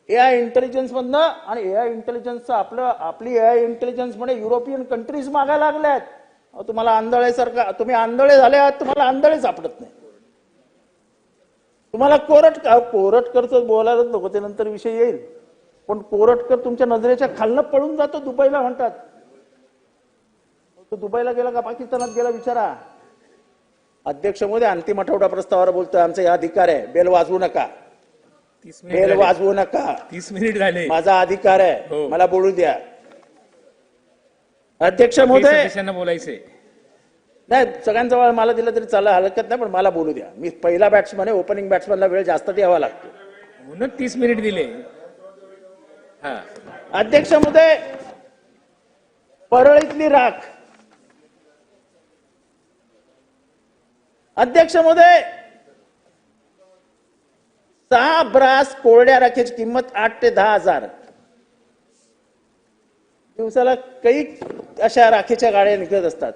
AI intelligence मधनं आणि AI इंटेलिजन्सचं आपली एआय इंटेलिजन्स मध्ये युरोपियन कंट्रीज मागायला लागल्यात. तुम्हाला आंधळेसारखं तुम्ही आंधळे झाले आहात, तुम्हाला आंधळे सापडत नाही. तुम्हाला कोरटकरचं बोलायलाच नको, ते नंतर विषय येईल. पण कोरटकर तुमच्या नजरेच्या खालनं पळून जातो दुबईला म्हणतात. तो दुबईला गेला का पाकिस्तानात गेला विचारा. अध्यक्ष महोदय अंतिम आठवडा प्रस्तावावर बोलतोय, आमचा हा अधिकार आहे. बेल वाजवू नका, बेल वाजवू नका. 30 मिनिट झाले. माझा अधिकार आहे, हो. मला बोलू द्या. अध्यक्ष महोदय सदस्यांना बोलायचंय. नाही, सगळ्यांचा मला दिला तरी चालला, हरकत नाही, पण मला बोलू द्या. मी पहिला बॅट्समन आहे, ओपनिंग बॅट्समनला वेळ जास्त द्यावा लागतो. म्हणून 30 मिनिट दिले. हा, अध्यक्ष महोदय, परळीतली राख. अध्यक्ष महोदय, 6 ब्रास कोरड्या राखेची किंमत 8 ते 10 हजार. दिवसाला काही अशा राखेच्या गाड्या निघत असतात.